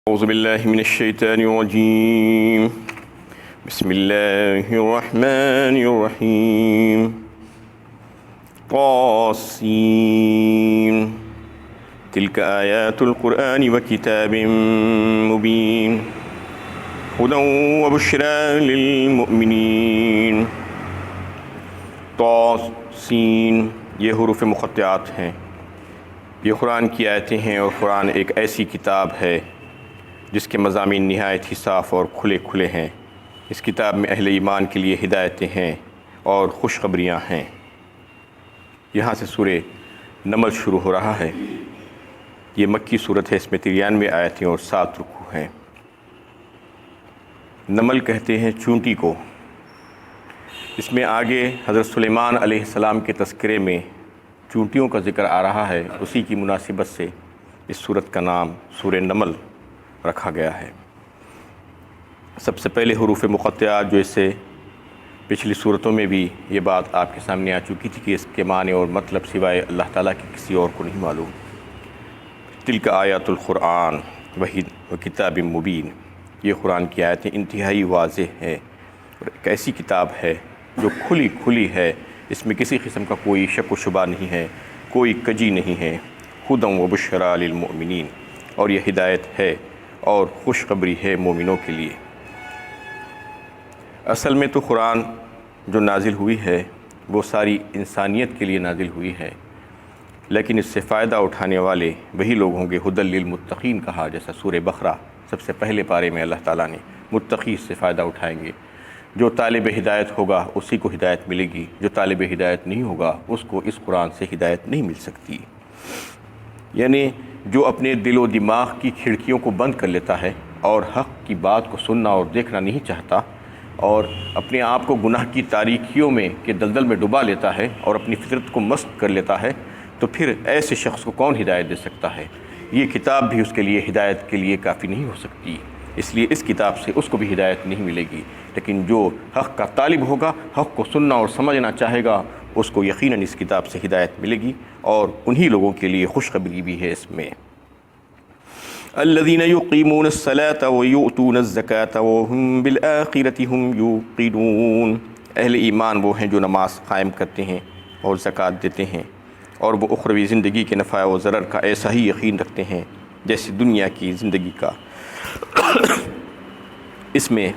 أعوذ بالله من الشيطان الرجيم بسم الله الرحمن الرحيم طاسين تلك آيات القرآن وكتاب مبين هدى وبشرى للمؤمنين طاسين یہ حروف مقطعات ہیں، یہ قرآن کی آیتیں ہیں، اور قرآن ایک ایسی کتاب ہے جس کے مضامین نہایت ہی صاف اور کھلے کھلے ہیں۔ اس کتاب میں اہل ایمان کے لیے ہدایتیں ہیں اور خوشخبریاں ہیں۔ یہاں سے سورہ نمل شروع ہو رہا ہے۔ یہ مکی صورت ہے، اس میں 93 آیتیں اور 7 رکوع ہیں۔ نمل کہتے ہیں چونٹی کو۔ اس میں آگے حضرت سلیمان علیہ السلام کے تذکرے میں چونٹیوں کا ذکر آ رہا ہے، اسی کی مناسبت سے اس صورت کا نام سورہ نمل رکھا گیا ہے۔ سب سے پہلے حروف مقطعات جو اس سے پچھلی صورتوں میں بھی یہ بات آپ کے سامنے آ چکی تھی کہ اس کے معنی اور مطلب سوائے اللہ تعالیٰ کے کسی اور کو نہیں معلوم۔ تلک آیات القرآن و کتاب مبین، یہ قرآن کی آیتیں انتہائی واضح ہیں اور ایک ایسی کتاب ہے جو کھلی کھلی ہے، اس میں کسی قسم کا کوئی شک و شبہ نہیں ہے، کوئی کجی نہیں ہے۔ ہدی و بشری للمؤمنین، اور یہ ہدایت ہے اور خوشخبری ہے مومنوں کے لیے۔ اصل میں تو قرآن جو نازل ہوئی ہے وہ ساری انسانیت کے لیے نازل ہوئی ہے، لیکن اس سے فائدہ اٹھانے والے وہی لوگ ہوں گے۔ ہدی للمتقین کہا، جیسا سورہ بقرہ سب سے پہلے پارے میں اللہ تعالیٰ نے متقی سے فائدہ اٹھائیں گے۔ جو طالب ہدایت ہوگا اسی کو ہدایت ملے گی، جو طالب ہدایت نہیں ہوگا اس کو اس قرآن سے ہدایت نہیں مل سکتی۔ یعنی جو اپنے دل و دماغ کی کھڑکیوں کو بند کر لیتا ہے اور حق کی بات کو سننا اور دیکھنا نہیں چاہتا، اور اپنے آپ کو گناہ کی تاریکیوں میں کے دلدل میں ڈبا لیتا ہے اور اپنی فطرت کو مست کر لیتا ہے، تو پھر ایسے شخص کو کون ہدایت دے سکتا ہے؟ یہ کتاب بھی اس کے لیے ہدایت کے لیے کافی نہیں ہو سکتی، اس لیے اس کتاب سے اس کو بھی ہدایت نہیں ملے گی۔ لیکن جو حق کا طالب ہوگا، حق کو سننا اور سمجھنا چاہے گا، اس کو یقیناً اس کتاب سے ہدایت ملے گی، اور انہی لوگوں کے لیے خوشخبری بھی ہے اس میں۔ الذین یقیمون الصلاۃ ویؤتون الزکاۃ وهم بالآخرۃ هم یوقنون، اہل ایمان وہ ہیں جو نماز قائم کرتے ہیں اور زکوٰۃ دیتے ہیں، اور وہ اخروی زندگی کے نفع و ضرر کا ایسا ہی یقین رکھتے ہیں جیسے دنیا کی زندگی کا۔ اس میں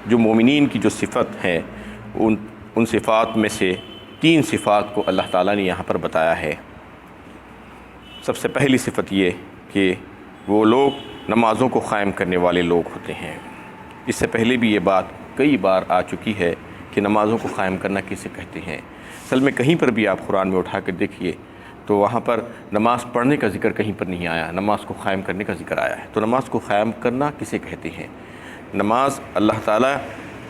جو مومنین کی جو صفت ہے ان صفات میں سے 3 صفات کو اللہ تعالیٰ نے یہاں پر بتایا ہے۔ سب سے پہلی صفت یہ کہ وہ لوگ نمازوں کو قائم کرنے والے لوگ ہوتے ہیں۔ اس سے پہلے بھی یہ بات کئی بار آ چکی ہے کہ نمازوں کو قائم کرنا کسے کہتے ہیں۔ اصل میں کہیں پر بھی آپ قرآن میں اٹھا کر دیکھیے تو وہاں پر نماز پڑھنے کا ذکر کہیں پر نہیں آیا، نماز کو قائم کرنے کا ذکر آیا ہے۔ تو نماز کو قائم کرنا کسے کہتے ہیں؟ نماز اللہ تعالیٰ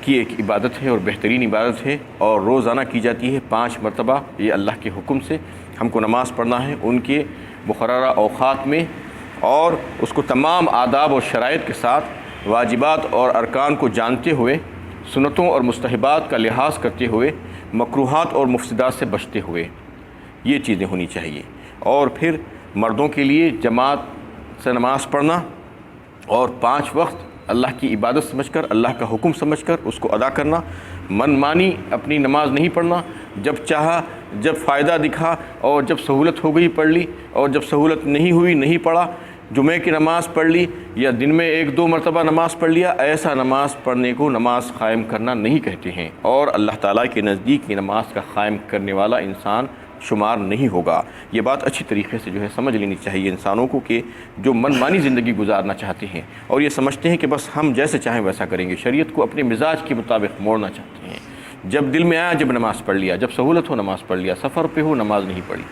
کی ایک عبادت ہے اور بہترین عبادت ہے، اور روزانہ کی جاتی ہے 5 مرتبہ۔ یہ اللہ کے حکم سے ہم کو نماز پڑھنا ہے ان کے مقررہ اوقات میں، اور اس کو تمام آداب اور شرائط کے ساتھ، واجبات اور ارکان کو جانتے ہوئے، سنتوں اور مستحبات کا لحاظ کرتے ہوئے، مکروہات اور مفسدات سے بچتے ہوئے، یہ چیزیں ہونی چاہیے۔ اور پھر مردوں کے لیے جماعت سے نماز پڑھنا، اور 5 وقت اللہ کی عبادت سمجھ کر، اللہ کا حکم سمجھ کر اس کو ادا کرنا۔ من مانی اپنی نماز نہیں پڑھنا، جب چاہا، جب فائدہ دکھا اور جب سہولت ہو گئی پڑھ لی، اور جب سہولت نہیں ہوئی نہیں پڑھا، جمعے کی نماز پڑھ لی یا دن میں 1-2 مرتبہ نماز پڑھ لیا، ایسا نماز پڑھنے کو نماز قائم کرنا نہیں کہتے ہیں، اور اللہ تعالیٰ کے نزدیک یہ نماز کا قائم کرنے والا انسان شمار نہیں ہوگا۔ یہ بات اچھی طریقے سے جو ہے سمجھ لینی چاہیے انسانوں کو کہ جو من مانی زندگی گزارنا چاہتے ہیں اور یہ سمجھتے ہیں کہ بس ہم جیسے چاہیں ویسا کریں گے، شریعت کو اپنے مزاج کے مطابق موڑنا چاہتے ہیں۔ جب دل میں آیا جب نماز پڑھ لیا، جب سہولت ہو نماز پڑھ لیا، سفر پہ ہو نماز نہیں پڑھی،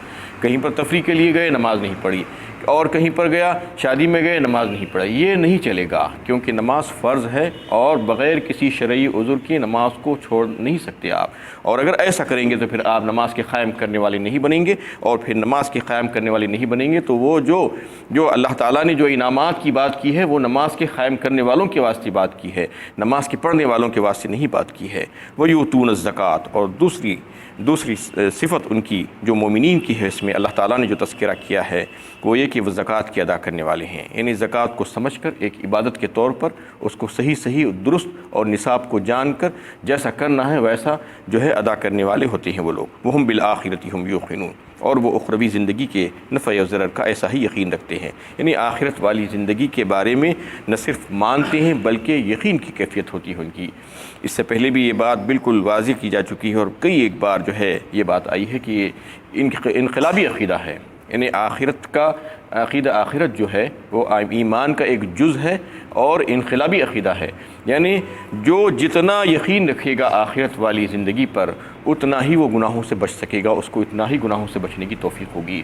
کہیں پر تفریح کے لیے گئے نماز نہیں پڑھی، اور کہیں پر گیا شادی میں گئے نماز نہیں پڑھی، یہ نہیں چلے گا، کیونکہ نماز فرض ہے اور بغیر کسی شرعی عذر کی نماز کو چھوڑ نہیں سکتے آپ۔ اور اگر ایسا کریں گے تو پھر آپ نماز کے قائم کرنے والے نہیں بنیں گے، اور پھر نماز کے قائم کرنے والے نہیں بنیں گے تو وہ جو اللہ تعالیٰ نے جو انعامات کی بات کی ہے وہ نماز کے قائم کرنے والوں کے واسطے بات کی ہے، نماز کے پڑھنے والوں کے واسطے نہیں بات کی ہے۔ وَيُؤْتُونَ الزَّكَاةَ، اور دوسری دوسری صفت ان کی جو مومنین کی ہے، اس میں اللہ تعالیٰ نے جو تذکرہ کیا ہے وہ یہ کہ وہ زکوٰۃ کی ادا کرنے والے ہیں، یعنی زکوٰۃ کو سمجھ کر ایک عبادت کے طور پر اس کو صحیح درست اور نصاب کو جان کر جیسا کرنا ہے ویسا جو ہے ادا کرنے والے ہوتے ہیں وہ لوگ۔ وہم بالآخرۃ ہم یوقنون، اور وہ اخروی زندگی کے نفع و ضرر کا ایسا ہی یقین رکھتے ہیں، یعنی آخرت والی زندگی کے بارے میں نہ صرف مانتے ہیں بلکہ یقین کی کیفیت ہوتی ہے ان کی۔ اس سے پہلے بھی یہ بات بالکل واضح کی جا چکی ہے اور کئی ایک بار جو ہے یہ بات آئی ہے کہ یہ انقلابی عقیدہ ہے، یعنی آخرت کا عقیدہ، آخرت جو ہے وہ ایمان کا ایک جز ہے اور انقلابی عقیدہ ہے، یعنی جو جتنا یقین رکھے گا آخرت والی زندگی پر اتنا ہی وہ گناہوں سے بچ سکے گا، اس کو اتنا ہی گناہوں سے بچنے کی توفیق ہوگی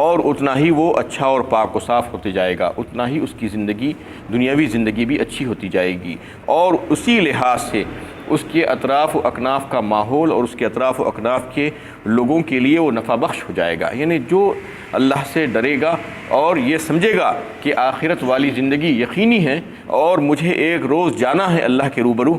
اور اتنا ہی وہ اچھا اور پاک و صاف ہوتے جائے گا، اتنا ہی اس کی زندگی دنیاوی زندگی بھی اچھی ہوتی جائے گی، اور اسی لحاظ سے اس کے اطراف و اکناف کا ماحول اور اس کے اطراف و اکناف کے لوگوں کے لیے وہ نفع بخش ہو جائے گا۔ یعنی جو اللہ سے ڈرے گا اور یہ سمجھے گا کہ آخرت والی زندگی یقینی ہے اور مجھے ایک روز جانا ہے اللہ کے روبرو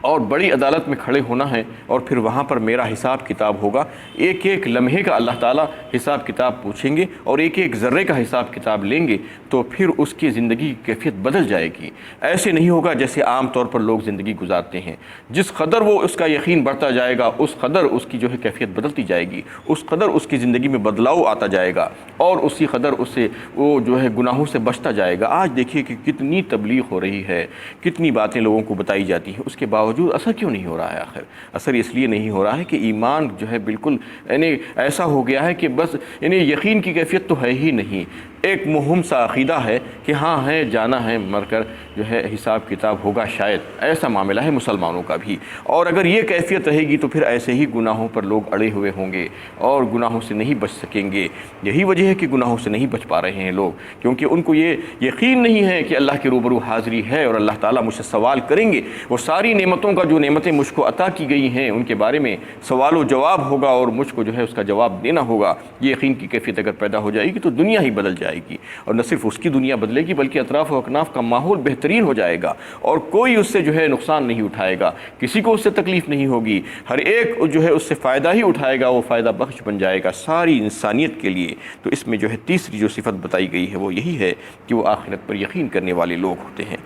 اور بڑی عدالت میں کھڑے ہونا ہے اور پھر وہاں پر میرا حساب کتاب ہوگا، ایک ایک لمحے کا اللہ تعالیٰ حساب کتاب پوچھیں گے اور ایک ایک ذرے کا حساب کتاب لیں گے، تو پھر اس کی زندگی کی کیفیت بدل جائے گی۔ ایسے نہیں ہوگا جیسے عام طور پر لوگ زندگی گزارتے ہیں، جس قدر وہ اس کا یقین بڑھتا جائے گا اس قدر اس کی جو ہے کیفیت بدلتی جائے گی، اس قدر اس کی زندگی میں بدلاؤ آتا جائے گا اور اسی قدر اسے وہ جو ہے گناہوں سے بچتا جائے گا۔ آج دیکھیے کہ کتنی تبلیغ ہو رہی ہے، کتنی باتیں لوگوں کو بتائی جاتی ہیں، اس کے باوجود اثر کیوں نہیں ہو رہا ہے؟ آخر اثر اس لیے نہیں ہو رہا ہے کہ ایمان جو ہے بالکل یعنی ایسا ہو گیا ہے کہ بس یعنی یقین کی کیفیت تو ہے ہی نہیں، ایک مہم سا عقیدہ ہے کہ ہاں ہے جانا ہے، مر کر جو ہے حساب کتاب ہوگا، شاید ایسا معاملہ ہے مسلمانوں کا بھی۔ اور اگر یہ کیفیت رہے گی تو پھر ایسے ہی گناہوں پر لوگ اڑے ہوئے ہوں گے اور گناہوں سے نہیں بچ سکیں گے۔ یہی وجہ ہے کہ گناہوں سے نہیں بچ پا رہے ہیں لوگ، کیونکہ ان کو یہ یقین نہیں ہے کہ اللہ کے روبرو حاضری ہے اور اللہ تعالیٰ مجھ سے سوال کریں گے، وہ ساری نعمتوں کا جو نعمتیں مجھ کو عطا کی گئی ہیں ان کے بارے میں سوال و جواب ہوگا اور مجھ کو جو ہے اس کا جواب دینا ہوگا۔ یہ یقین کی کیفیت اگر پیدا ہو جائے گی تو دنیا ہی بدل جائے گی، اور نہ صرف اس کی دنیا بدلے گی بلکہ اطراف و اکناف کا ماحول بہترین ہو جائے گا اور کوئی اس سے جو ہے نقصان نہیں اٹھائے گا، کسی کو اس سے تکلیف نہیں ہوگی، ہر ایک جو ہے اس سے فائدہ ہی اٹھائے گا، وہ فائدہ بخش بن جائے گا ساری انسانیت کے لیے۔ تو اس میں جو ہے تیسری جو صفت بتائی گئی ہے وہ یہی ہے کہ وہ آخرت پر یقین کرنے والے لوگ ہوتے ہیں۔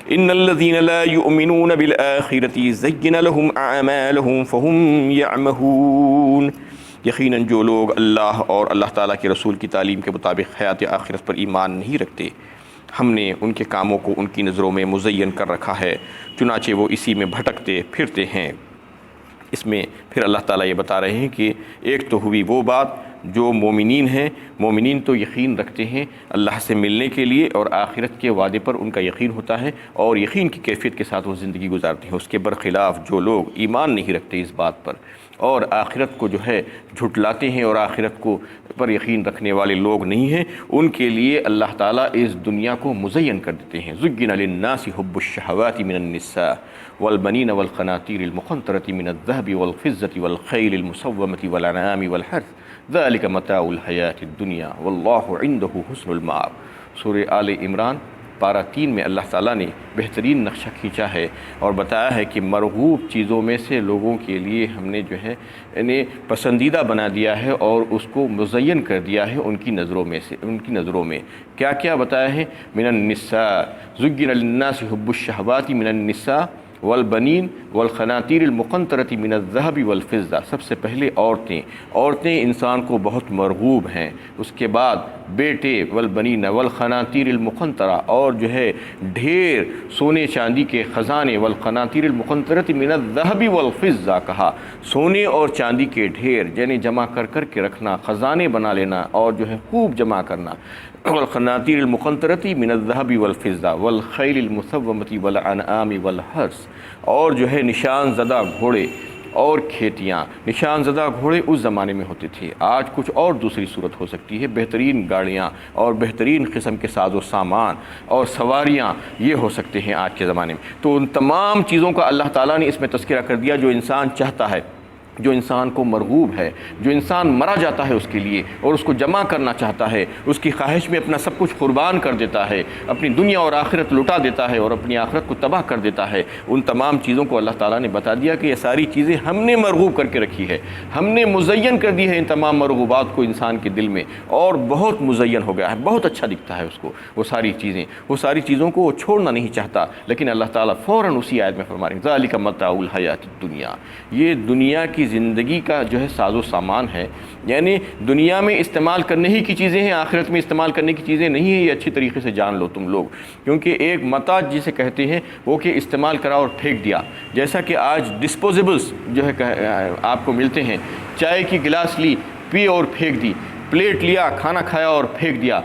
ان الذین لا یؤمنون بالآخرۃ زین لهم اعمالهم فهم یعمہون، یقیناً جو لوگ اللہ اور اللہ تعالیٰ کے رسول کی تعلیم کے مطابق حیات آخرت پر ایمان نہیں رکھتے، ہم نے ان کے کاموں کو ان کی نظروں میں مزین کر رکھا ہے، چنانچہ وہ اسی میں بھٹکتے پھرتے ہیں۔ اس میں پھر اللہ تعالیٰ یہ بتا رہے ہیں کہ ایک تو ہوئی وہ بات جو مومنین ہیں، مومنین تو یقین رکھتے ہیں اللہ سے ملنے کے لیے اور آخرت کے وعدے پر ان کا یقین ہوتا ہے اور یقین کی کیفیت کے ساتھ وہ زندگی گزارتے ہیں۔ اس کے برخلاف جو لوگ ایمان نہیں رکھتے اس بات پر اور آخرت کو جو ہے جھٹلاتے ہیں اور آخرت کو پر یقین رکھنے والے لوگ نہیں ہیں، ان کے لیے اللہ تعالیٰ اس دنیا کو مزین کر دیتے ہیں۔ زُيِّنَ لِلنَّاسِ حُبُّ الشَّهَوَاتِ مِنَ النِّسَاءِ وَالْبَنِينَ وَالْقَنَاطِيرِ الْمُقَنطَرَةِ مِنَ الذَّهَبِ وَالْفِضَّةِ وَالْخَيْلِ الْمُسَوَّمَةِ وَالْأَنْعَامِ وَالْحَرْثِ ذَلِكَ مَتَاعُ الْحَيَاةِ الدُّنْيَا وَاللَّهُ عِنْدَهُ حُسْنُ الْمَآبِ۔ سورہ آل عمران پارہ 3 میں اللہ تعالیٰ نے بہترین نقشہ کھینچا ہے اور بتایا ہے کہ مرغوب چیزوں میں سے لوگوں کے لیے ہم نے جو ہے انہیں پسندیدہ بنا دیا ہے اور اس کو مزین کر دیا ہے ان کی نظروں میں سے، ان کی نظروں میں کیا کیا بتایا ہے؟ من النساء زُيِّنَ لِلنَّاسِ حُبُّ الشَّهَوَاتِ من النساء والبنین والقناطیر المقنطرۃ من الذهب والفضہ۔ سب سے پہلے عورتیں انسان کو بہت مرغوب ہیں، اس کے بعد بیٹے والبنین والقناطیر المقنطرہ اور جو ہے ڈھیر سونے چاندی کے خزانے، والقناطیر المقنطرۃ من الذهب والفضہ کہا، سونے اور چاندی کے ڈھیر یعنی جمع کر کر کے رکھنا، خزانے بنا لینا اور جو ہے خوب جمع کرنا۔ والقناطیر المقنطرۃ من الذهب والفضہ والخیل المسومۃ والانعام والحرث، اور جو ہے نشان زدہ گھوڑے اور کھیتیاں۔ نشان زدہ گھوڑے اس زمانے میں ہوتے تھے، آج کچھ اور دوسری صورت ہو سکتی ہے، بہترین گاڑیاں اور بہترین قسم کے ساز و سامان اور سواریاں یہ ہو سکتے ہیں آج کے زمانے میں۔ تو ان تمام چیزوں کا اللہ تعالیٰ نے اس میں تذکرہ کر دیا جو انسان چاہتا ہے جو انسان کو مرغوب ہے، جو انسان مرا جاتا ہے اس کے لیے اور اس کو جمع کرنا چاہتا ہے، اس کی خواہش میں اپنا سب کچھ قربان کر دیتا ہے، اپنی دنیا اور آخرت لٹا دیتا ہے اور اپنی آخرت کو تباہ کر دیتا ہے، ان تمام چیزوں کو اللہ تعالیٰ نے بتا دیا کہ یہ ساری چیزیں ہم نے مرغوب کر کے رکھی ہے، ہم نے مزین کر دی ہے ان تمام مرغوبات کو انسان کے دل میں، اور بہت مزین ہو گیا ہے، بہت اچھا دکھتا ہے اس کو وہ ساری چیزوں کو وہ چھوڑنا نہیں چاہتا، لیکن اللہ تعالیٰ فوراً اسی آیت میں فرما رہے ہیں ذالک متاع الحیات الدنیا، یہ دنیا کی زندگی کا جو ہے ساز و سامان ہے، یعنی دنیا میں استعمال کرنے ہی کی چیزیں ہیں، آخرت میں استعمال کرنے کی چیزیں نہیں ہیں، یہ اچھی طریقے سے جان لو تم لوگ، کیونکہ ایک متاع جسے کہتے ہیں وہ کہ استعمال کرا اور پھینک دیا، جیسا کہ آج ڈسپوزیبلز جو ہے آپ کو ملتے ہیں، چائے کی گلاس لی پی اور پھینک دی، پلیٹ لیا کھانا کھایا اور پھینک دیا،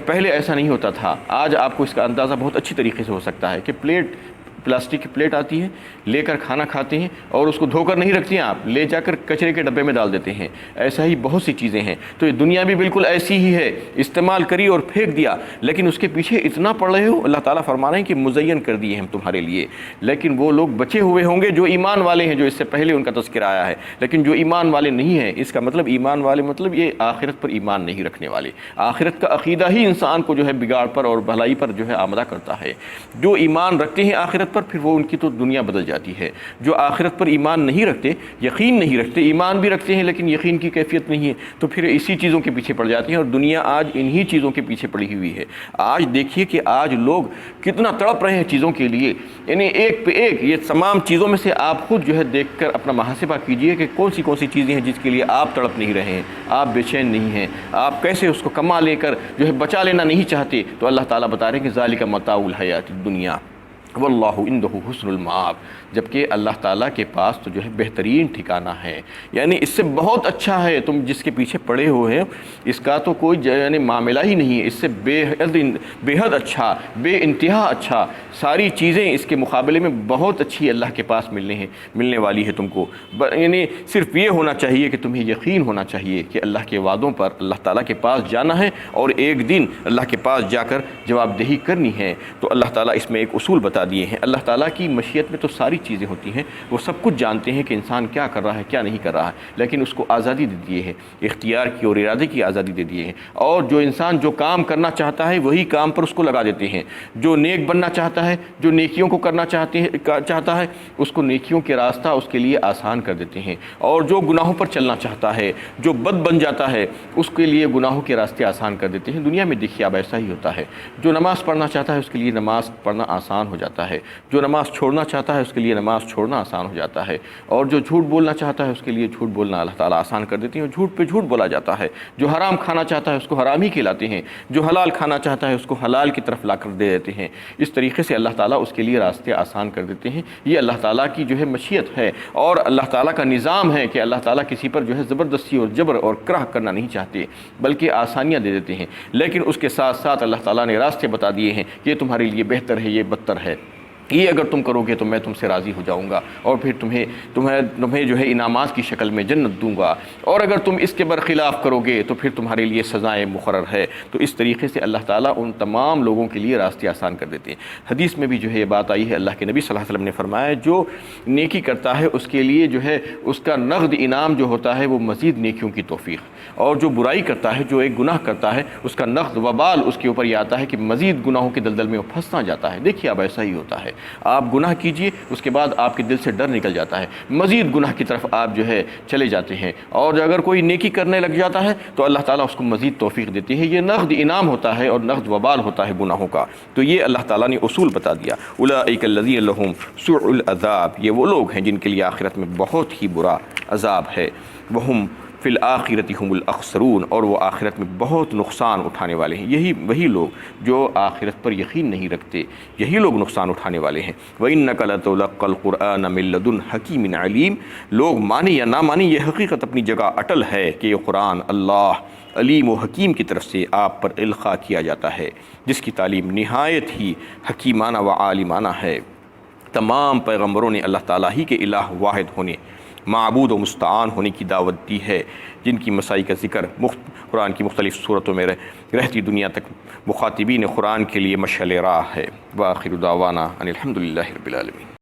پہلے ایسا نہیں ہوتا تھا۔ آج آپ کو اس کا اندازہ بہت اچھی طریقے سے ہو سکتا ہے کہ پلاسٹک کی پلیٹ آتی ہے، لے کر کھانا کھاتے ہیں اور اس کو دھو کر نہیں رکھتے ہیں، آپ لے جا کر کچرے کے ڈبے میں ڈال دیتے ہیں، ایسا ہی بہت سی چیزیں ہیں، تو یہ دنیا بھی بالکل ایسی ہی ہے، استعمال کری اور پھینک دیا، لیکن اس کے پیچھے اتنا پڑ رہے ہو، اللہ تعالیٰ فرما رہے ہیں کہ مزین کر دیے ہم تمہارے لیے، لیکن وہ لوگ بچے ہوئے ہوں گے جو ایمان والے ہیں، جو اس سے پہلے ان کا تذکرہ آیا ہے، لیکن جو ایمان والے نہیں ہیں، اس کا مطلب ایمان والے مطلب یہ آخرت پر ایمان نہیں رکھنے والے، آخرت کا عقیدہ ہی انسان کو جو ہے بگاڑ پر اور بھلائی پر جو ہے آمادہ کرتا ہے، جو ایمان رکھتے ہیں آخرت پر پھر وہ ان کی تو دنیا بدل جاتی ہے، جو آخرت پر ایمان نہیں رکھتے، یقین نہیں رکھتے، ایمان بھی رکھتے ہیں لیکن یقین کی کیفیت نہیں ہے، تو پھر اسی چیزوں کے پیچھے پڑ جاتے ہیں، اور دنیا آج انہی چیزوں کے پیچھے پڑی ہوئی ہے۔ آج دیکھیے کہ آج لوگ کتنا تڑپ رہے ہیں چیزوں کے لیے، یعنی ایک پہ ایک، یہ تمام چیزوں میں سے آپ خود جو ہے دیکھ کر اپنا محاسبہ کیجئے کہ کون سی چیزیں ہیں جس کے لیے آپ تڑپ نہیں رہے ہیں، آپ بے چین نہیں ہیں، آپ کیسے اس کو کما لے کر جو ہے بچا لینا نہیں چاہتے، تو اللہ تعالیٰ بتا رہے ہیں کہ ذالک متاع الحیات الدنیا واللہ عنہ حسن المآب، جبکہ اللہ تعالیٰ کے پاس تو جو ہے بہترین ٹھکانہ ہے، یعنی اس سے بہت اچھا ہے، تم جس کے پیچھے پڑے ہوئے ہیں اس کا تو کوئی یعنی معاملہ ہی نہیں ہے، اس سے بے حد اچھا، بے انتہا اچھا، ساری چیزیں اس کے مقابلے میں بہت اچھی اللہ کے پاس ملنے والی ہے تم کو، یعنی صرف یہ ہونا چاہیے کہ تمہیں یقین ہونا چاہیے کہ اللہ کے وعدوں پر اللہ تعالیٰ کے پاس جانا ہے اور ایک دن اللہ کے پاس جا کر جواب دہی کرنی ہے۔ تو اللہ تعالیٰ اس میں ایک اصول بتا دیے ہیں، اللہ تعالیٰ کی مشیت میں تو ساری چیزیں ہوتی ہیں، وہ سب کچھ جانتے ہیں کہ انسان کیا کر رہا ہے کیا نہیں کر رہا ہے، لیکن اس کو آزادی دے دیے ہے، اختیار کی اور ارادے کی آزادی دے دیے ہیں، اور جو انسان جو کام کرنا چاہتا ہے وہی کام پر اس کو لگا دیتے ہیں، جو نیک بننا چاہتا ہے، جو نیکیوں کو کرنا چاہتا ہے اس کو نیکیوں کے راستہ اس کے لیے آسان کر دیتے ہیں، اور جو گناہوں پر چلنا چاہتا ہے، جو بد بن جاتا ہے اس کے لیے گناہوں کے راستے آسان کر دیتے ہیں۔ دنیا میں دیکھیے اب ایسا ہی ہوتا ہے، جو نماز پڑھنا چاہتا ہے اس کے لیے نماز پڑھنا آسان ہو جاتا ہے، جو نماز چھوڑنا چاہتا ہے اس کے لیے نماز چھوڑنا آسان ہو جاتا ہے، اور جو جھوٹ بولنا چاہتا ہے اس کے لیے جھوٹ بولنا اللہ تعالیٰ آسان کر دیتے ہیں، اور جھوٹ پہ جھوٹ بولا جاتا ہے، جو حرام کھانا چاہتا ہے اس کو حرام ہی کھلاتے ہیں، جو حلال کھانا چاہتا ہے اس کو حلال کی طرف لا کر دے دیتے ہیں۔ اس طریقے سے اللہ تعالیٰ اس کے لیے راستے آسان کر دیتے ہیں۔ یہ اللہ تعالیٰ کی جو ہے مشیت ہے اور اللہ تعالیٰ کا نظام ہے کہ اللہ تعالیٰ کسی پر جو ہے زبردستی اور جبر اور کرہ کرنا نہیں چاہتے، بلکہ آسانیاں دے دیتے ہیں، لیکن اس کے ساتھ ساتھ اللہ تعالیٰ نے راستے بتا دیے ہیں کہ یہ تمہارے لیے بہتر ہے، یہ بدتر ہے، یہ اگر تم کرو گے تو میں تم سے راضی ہو جاؤں گا اور پھر تمہیں جو ہے انعامات کی شکل میں جنت دوں گا، اور اگر تم اس کے برخلاف کرو گے تو پھر تمہارے لیے سزائیں مقرر ہے۔ تو اس طریقے سے اللہ تعالیٰ ان تمام لوگوں کے لیے راستے آسان کر دیتے ہیں۔ حدیث میں بھی جو ہے یہ بات آئی ہے، اللہ کے نبی صلی اللہ علیہ وسلم نے فرمایا جو نیکی کرتا ہے اس کے لیے جو ہے اس کا نقد انعام جو ہوتا ہے وہ مزید نیکیوں کی توفیق، اور جو برائی کرتا ہے، جو ایک گناہ کرتا ہے، اس کا نقد وبال اس کے اوپر یہ آتا ہے کہ مزید گناہوں کے دلدل میں وہ پھنسنا جاتا ہے۔ دیکھیے اب ایسا ہی ہوتا ہے، آپ گناہ کیجئے اس کے بعد آپ کے دل سے ڈر نکل جاتا ہے، مزید گناہ کی طرف آپ جو ہے چلے جاتے ہیں، اور اگر کوئی نیکی کرنے لگ جاتا ہے تو اللہ تعالیٰ اس کو مزید توفیق دیتی ہے۔ یہ نقد انعام ہوتا ہے اور نقد وبال ہوتا ہے گناہوں کا۔ تو یہ اللہ تعالیٰ نے اصول بتا دیا، اولئک الذین لہم سوء العذاب، یہ وہ لوگ ہیں جن کے لیے آخرت میں بہت ہی برا عذاب ہے، وہم فی الآخرۃ ہم الاخسرون، اور وہ آخرت میں بہت نقصان اٹھانے والے ہیں۔ وہی لوگ جو آخرت پر یقین نہیں رکھتے، یہی لوگ نقصان اٹھانے والے ہیں۔ وَإِنَّكَ لَتُلَقَّى الْقُرْآنَ مِن لَدُنْ حَكِيمٍ عَلِيمٍ، لوگ مانیں یا نہ مانیں یہ حقیقت اپنی جگہ اٹل ہے کہ یہ قرآن اللہ علیم و حکیم کی طرف سے آپ پر القاء کیا جاتا ہے، جس کی تعلیم نہایت ہی حکیمانہ و عالمانہ ہے۔ تمام پیغمبروں نے اللہ تعالیٰ ہی کے الہ واحد ہونے، معبود و مستعان ہونے کی دعوت دی ہے، جن کی مسائی کا ذکر قرآن کی مختلف صورتوں میں رہتی دنیا تک مخاطبین قرآن کے لیے مشعل راہ ہے۔ وآخر دعوانا ان الحمد للہ رب العالمین۔